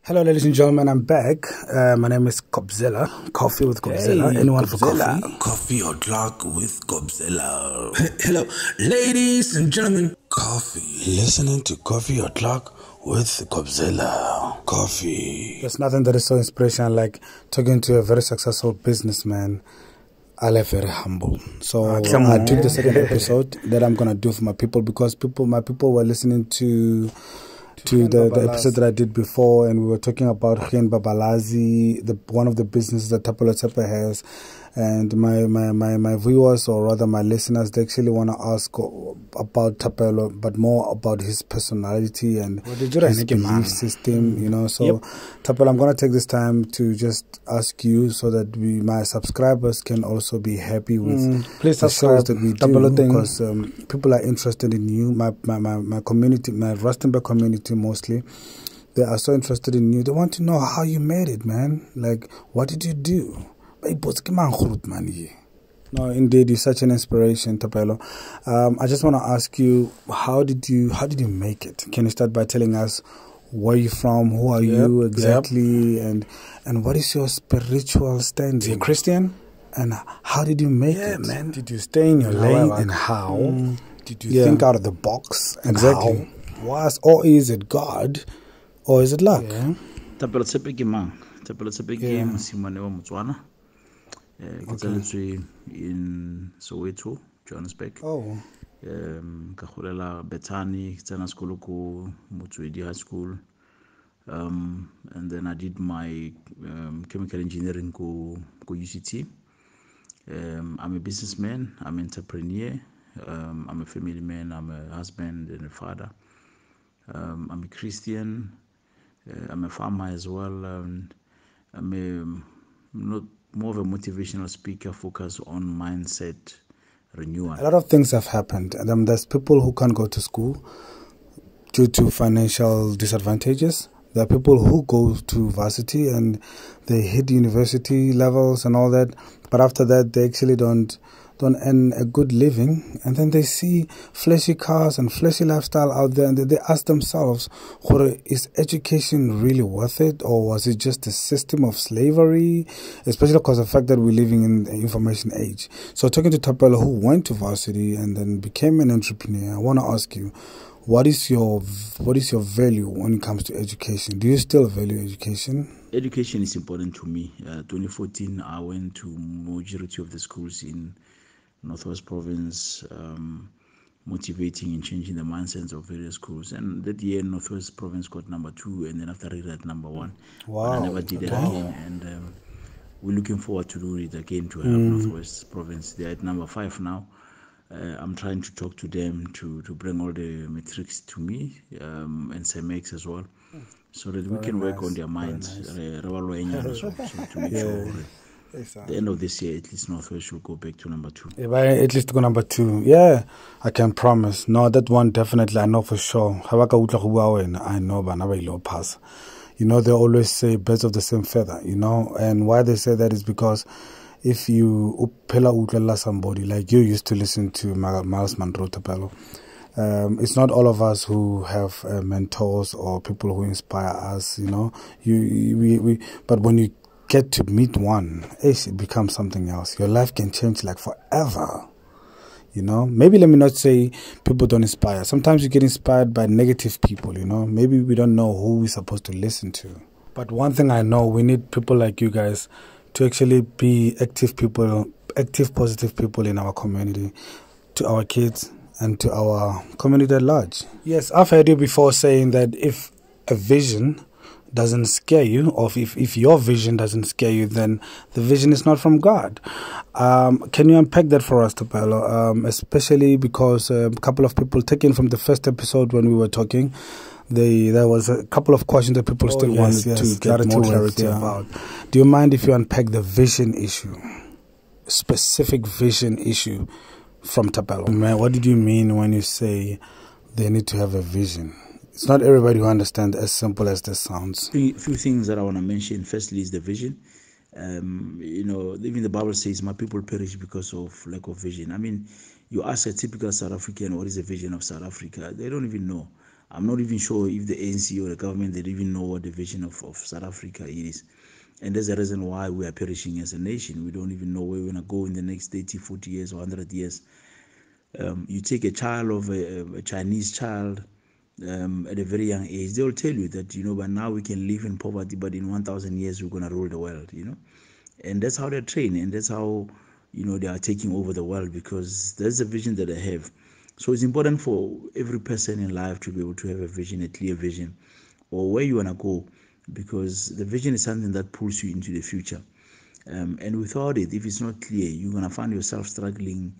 Hello, ladies and gentlemen. I'm back. My name is Kobzilla. Coffee with Kobzilla. Hey, Anyone Kobzilla. for coffee? Coffee o'clock with Kobzilla. Hello, ladies and gentlemen. Coffee. Listening to Coffee o'clock with Kobzilla. Coffee. There's nothing that is so inspirational like talking to a very successful businessman. I left very humble. So I took the second episode that I'm gonna do for my people because my people were listening to the episode that I did before, and we were talking about Gen Babalazi, one of the businesses that Thapelo Tshepe has. And my viewers, or rather my listeners, they actually want to ask about Thapelo, but more about his personality and his belief system, you know. So, Thapelo, I'm going to take this time to just ask you so that my subscribers can also be happy with please the subscribe shows that we do, because people are interested in you, my community, my Rustenburg community mostly. They are so interested in you. They want to know how you made it, man. Like, what did you do? No, indeed, you're such an inspiration, Thapelo. I just want to ask you, how did you make it? Can you start by telling us where you're from, who are you exactly, and what is your spiritual standing? You're Christian? And how did you make it? Man. Did you stay in your lane, and how? Did you think out of the box? And exactly. How? Or is it God, or is it luck? Thapelo Tshepe ke mang? Thapelo Tshepe ke mosimane wa Motswana. Ke tsaletswe in Soweto, Johannesburg. Ka golela Bethany, ke tsena sekolo ko Motswedi High School. And then I did my chemical engineering ko UCT. I'm a businessman, I'm an entrepreneur, I'm a family man, I'm a husband and a father. I'm a Christian, I'm a farmer as well, and I'm more of a motivational speaker focused on mindset renewal. A lot of things have happened. There's people who can't go to school due to financial disadvantages. There are people who go to varsity and they hit university levels and all that, but after that they actually don't earn a good living, and then they see flashy cars and flashy lifestyle out there, and they ask themselves, is education really worth it, or was it just a system of slavery, especially because of the fact that we're living in the information age. So talking to Thapelo, who went to varsity and then became an entrepreneur, I want to ask you, what is your value when it comes to education? Do you still value education? Education is important to me. 2014, I went to majority of the schools in Northwest Province, motivating and changing the mindsets of various schools. And that year, Northwest Province got number 2, and then after I got number 1. Wow! But I never did it again, and we're looking forward to do it again to have Northwest Province. They're at number 5 now. I'm trying to talk to them to bring all the metrics to me, and CEMEX as well, so that we can work on their minds. So to make sure the end of this year, at least Northwest should go back to number 2. At least go number 2. Yeah, I can promise. No, that one definitely, I know for sure. I know, but pass. You know, they always say birds of the same feather, you know, and why they say that is because if you somebody like you used to listen to Miles Monroe, Thapelo, it's not all of us who have mentors or people who inspire us, you know. But when you get to meet one, it becomes something else. Your life can change like forever. You know, maybe let me not say people don't inspire. Sometimes you get inspired by negative people, you know. Maybe we don't know who we're supposed to listen to. But one thing I know, we need people like you guys to actually be active, positive people in our community, to our kids and to our community at large. Yes, I've heard you before saying that if a vision doesn't scare you, or if your vision doesn't scare you, then the vision is not from God. Can you unpack that for us, Thapelo? Especially because a couple of people taken from the first episode when we were talking, there was a couple of questions that people still wanted to get more clarity about. Do you mind if you unpack the vision issue, specific vision issue from Thapelo? Man, what did you mean when you say they need to have a vision? It's not everybody who understands as simple as this sounds. A few things that I want to mention. Firstly is the vision. You know, even the Bible says, my people perish because of lack of vision. I mean, you ask a typical South African, what is the vision of South Africa? They don't even know. I'm not even sure if the ANC or the government, they even know what the vision of South Africa is. And there's a reason why we are perishing as a nation. We don't even know where we're going to go in the next 30, 40 years or 100 years. You take a child of a Chinese child at a very young age, they'll tell you that, but now we can live in poverty, but in 1,000 years, we're going to rule the world, And that's how they're trained, and that's how, they are taking over the world, because there's a vision that they have. So it's important for every person in life to be able to have a vision, a clear vision, or where you want to go, because the vision is something that pulls you into the future. And without it, if it's not clear, you're going to find yourself struggling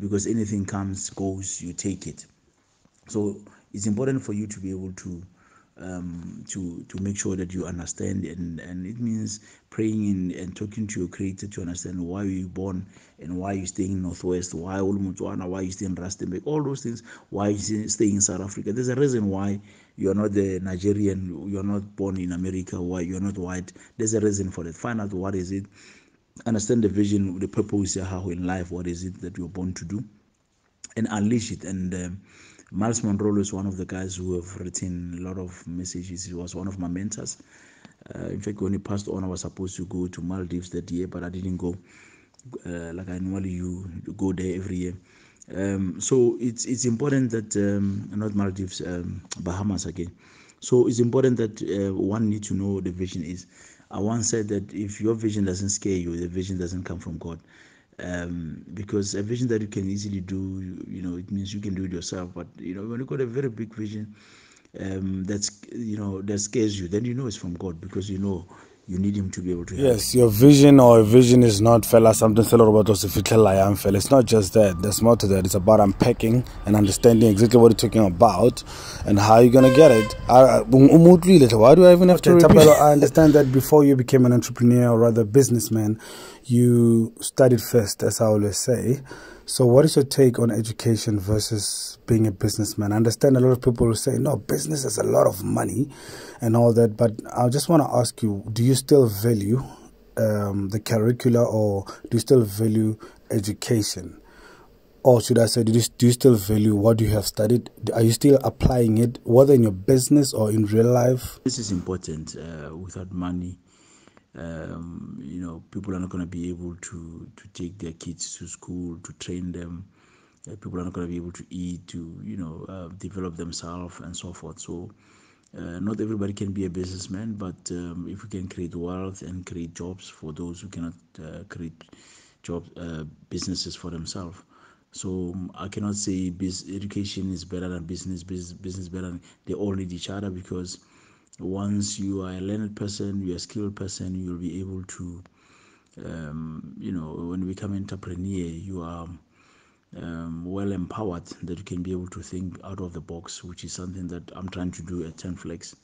because anything comes, goes, you take it. So it's important for you to be able to make sure that you understand, and it means praying and talking to your Creator to understand why you were born and why you staying in Northwest, why you stay in Rustenburg, all those things, why you stay in South Africa. There's a reason why you are not the Nigerian, you are not born in America, why you are not white. There's a reason for that. Find out what is it, understand the vision, the purpose in life, what is it that you're born to do, and unleash it. And Miles Monroe is one of the guys who have written a lot of messages. He was one of my mentors. In fact, when he passed on, I was supposed to go to Maldives that year, but I didn't go. Like I normally you go there every year. So it's important that not Maldives, Bahamas again. So it's important that one need to know what the vision is. I once said that if your vision doesn't scare you, the vision doesn't come from God. Because a vision that you can easily do, it means you can do it yourself. But when you got a very big vision, that scares you, then it's from God, because you need Him to be able to help. Yes, your vision or a vision is not fella something fella. It's not just that. There's more to that. It's about unpacking and understanding exactly what you're talking about and how you're gonna get it. Why do I even have to repeat? I understand that before you became an entrepreneur, or rather businessman, you studied first, as I always say. So what is your take on education versus being a businessman? I understand a lot of people will say, no, business is a lot of money and all that, but I just want to ask you, do you still value the curricula, or do you still value education? Or should I say, do you still value what you have studied? Are you still applying it, whether in your business or in real life? This is important. Without money, people are not going to be able to take their kids to school, to train them. People are not going to be able to eat, to develop themselves and so forth. So not everybody can be a businessman, but if we can create wealth and create jobs for those who cannot create businesses for themselves. So I cannot say education is better than business better than, they all need each other, because once you are a learned person, you're a skilled person, you'll be able to, when you become an entrepreneur, you are well empowered, that you can be able to think out of the box, which is something that I'm trying to do at Tenflex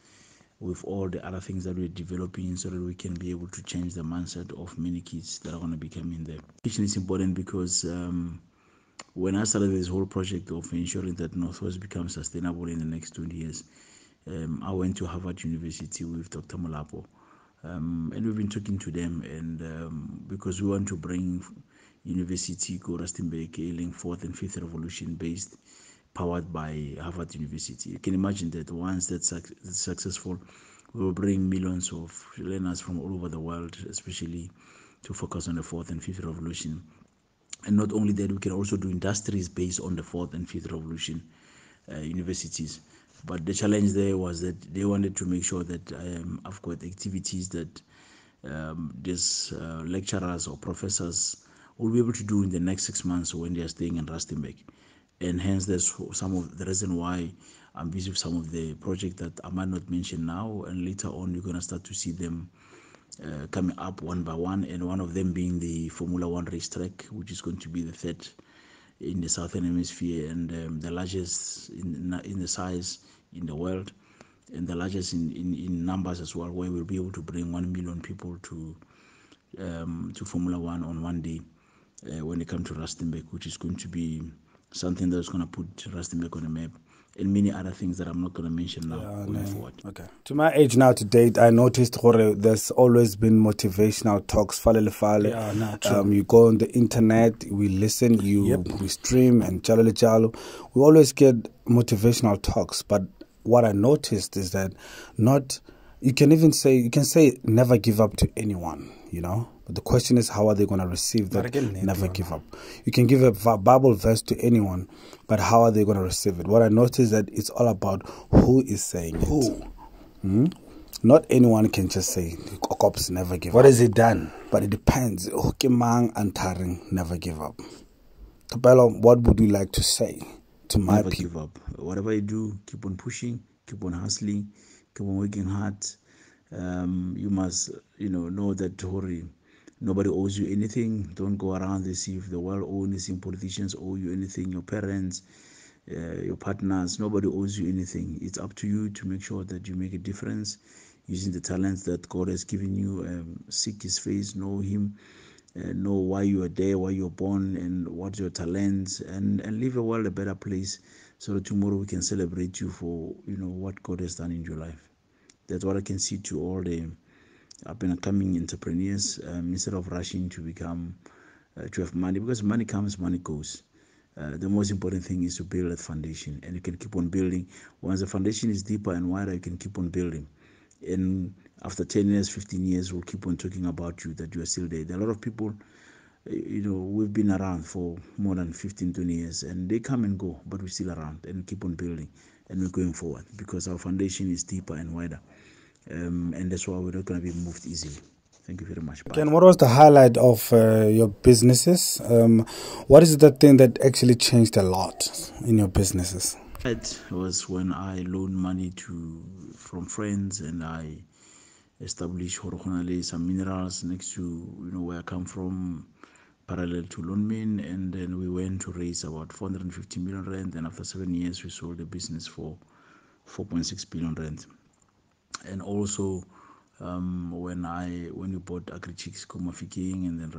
with all the other things that we're developing, so that we can be able to change the mindset of many kids that are going to be coming there. Education is important because when I started this whole project of ensuring that Northwest becomes sustainable in the next 20 years, I went to Harvard University with Dr. Molapo, and we've been talking to them, and because we want to bring University Go Rustenburg, ailing 4th and 5th revolution based, powered by Harvard University. You can imagine that once that's successful, we will bring millions of learners from all over the world, especially to focus on the 4th and 5th revolution. And not only that, we can also do industries based on the 4th and 5th revolution universities. But the challenge there was that they wanted to make sure that I've got activities that these lecturers or professors will be able to do in the next 6 months when they are staying in Rustenburg. And hence, there's some of the reason why I'm busy with some of the projects that I might not mention now, and later on you're going to start to see them coming up one by one, and one of them being the Formula One racetrack, which is going to be the third in the Southern Hemisphere, and the largest in the size in the world, and the largest in numbers as well, where we'll be able to bring 1 million people to Formula One on one day when they come to Rustenburg, which is going to be something that's going to put Rustenburg on the map, and many other things that I'm not going to mention now going forward. Okay. To my age now, to date, I noticed there's always been motivational talks. You go on the internet, we listen, we stream, and we always get motivational talks. But what I noticed is that you can say never give up to anyone, you know. But the question is, how are they going to receive that never give up? You can give a Bible verse to anyone, but how are they going to receive it? What I noticed is that it's all about who is saying it. Not anyone can just say, Cops never give up. What has he done? But it depends. Hokimang and Taring never give up. Thapelo, what would you like to say to my people? Never give up. Whatever you do, keep on pushing, keep on hustling, keep on working hard. You must, know that nobody owes you anything. Don't go around and see if the world owes anything, politicians owe you anything, your parents, your partners, nobody owes you anything. It's up to you to make sure that you make a difference using the talents that God has given you. Seek His face, know Him, know why you are there, why you're born, and what's your talents, and leave the world a better place so that tomorrow we can celebrate you for what God has done in your life. That's what I can see to all the up and coming entrepreneurs. Instead of rushing to become to have money, because money comes, money goes. The most important thing is to build that foundation, and you can keep on building. Once the foundation is deeper and wider, you can keep on building. And after 10 years, 15 years, we'll keep on talking about you, that you are still there. There are a lot of people, we've been around for more than 15, 20 years, and they come and go, but we're still around and keep on building, and we're going forward because our foundation is deeper and wider. And that's why we're not going to be moved easily. Thank you very much. Ken, what was the highlight of your businesses? What is the thing that actually changed a lot in your businesses? It was when I loaned money from friends, and I established some minerals next to where I come from, parallel to Lonmin, and then we went to raise about 450 million rand, and after 7 years we sold the business for 4.6 billion rand. And also when we bought AgriChicks Mafikeng, and then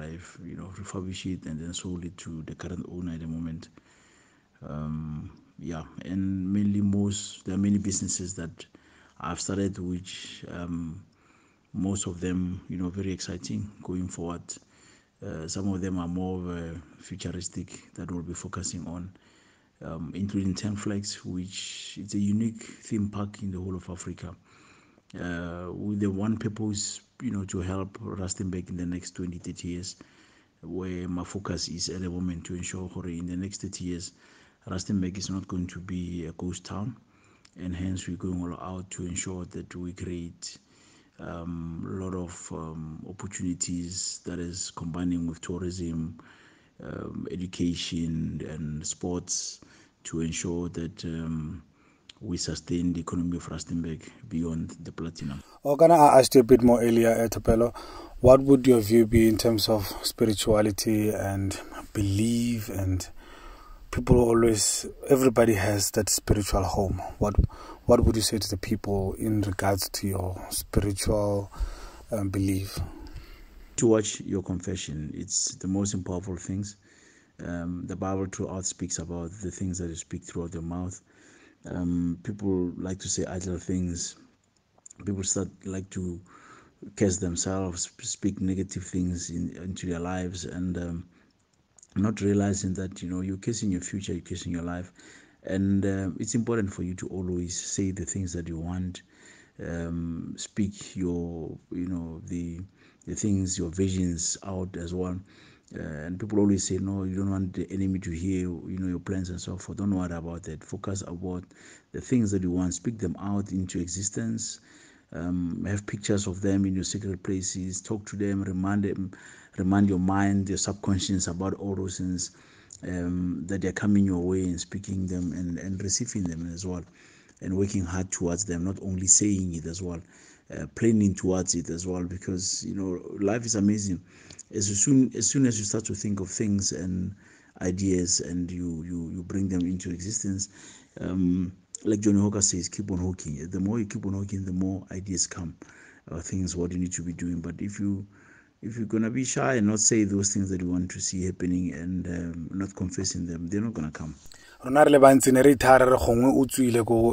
refurbished it and then sold it to the current owner at the moment. And mainly there are many businesses that I've started, which most of them very exciting going forward. Some of them are more futuristic that we'll be focusing on, including Tenflex, which is a unique theme park in the whole of Africa, with the one purpose to help Rustenburg in the next 20-30 years, where my focus is at the moment to ensure in the next 30 years Rustenburg is not going to be a ghost town, and hence we're going all out to ensure that we create a lot of opportunities that is combining with tourism, education and sports, to ensure that we sustain the economy of Rustenburg beyond the platinum. I asked you a bit more earlier, Thapelo. What would your view be in terms of spirituality and belief? And everybody has that spiritual home. What would you say to the people in regards to your spiritual belief? To watch your confession, it's the most powerful things. The Bible throughout speaks about the things that you speak throughout your mouth. People like to say idle things. People like to curse themselves, speak negative things into their lives, and not realizing that you're cursing your future, you're cursing your life. And it's important for you to always say the things that you want, speak your the things, your visions out as well. And people always say, no, you don't want the enemy to hear your plans and so forth. Don't worry about that. Focus about the things that you want, speak them out into existence. Have pictures of them in your secret places, talk to them, remind your mind, your subconscious about all those things that they're coming your way, and speaking them and receiving them as well, and working hard towards them, not only saying it as well, planning towards it as well, because life is amazing. As soon as you start to think of things and ideas, and you bring them into existence, like Johnny Hawker says, keep on hooking. The more you keep on hooking, the more ideas come, things what you need to be doing. But if you're gonna be shy and not say those things that you want to see happening, and not confessing them, they're not gonna come.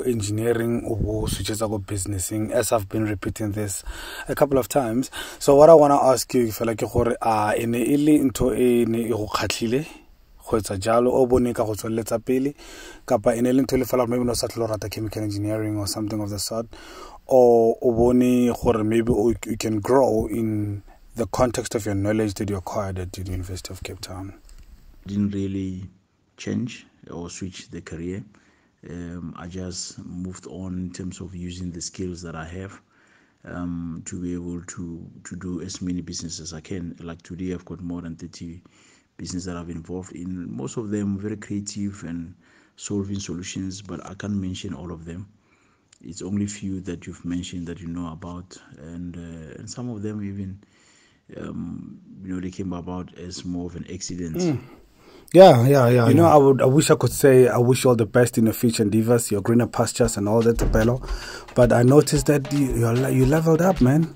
Engineering or switches go businessing, as I've been repeating this a couple of times. So what I want to ask you, if like into go etsa jalo o bone ka go tsweletsa pele kapa ene le ntho le fela maybe no sa tlo rata chemical engineering or something of the sort, or o bone gore maybe you can grow in the context of your knowledge that you acquired at the University of Cape Town? Didn't really change or switch the career. I just moved on in terms of using the skills that I have to be able to do as many businesses as I can. Like today, I've got more than 30 businesses that I've been involved in. Most of them very creative and solving solutions, but I can't mention all of them. It's only few that you've mentioned that you know about, and some of them even they came about as more of an accident. Yeah. You know, I wish I could say I wish you all the best in your future endeavors, your greener pastures and all that, Tebelo. But I noticed that you leveled up, man.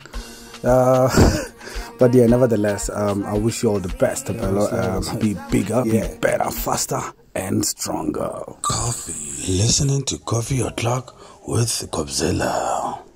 But yeah, nevertheless, I wish you all the best, Tebelo. Be bigger, be better, faster, and stronger. Coffee. Listening to Coffee O'Clock with Gobzilla.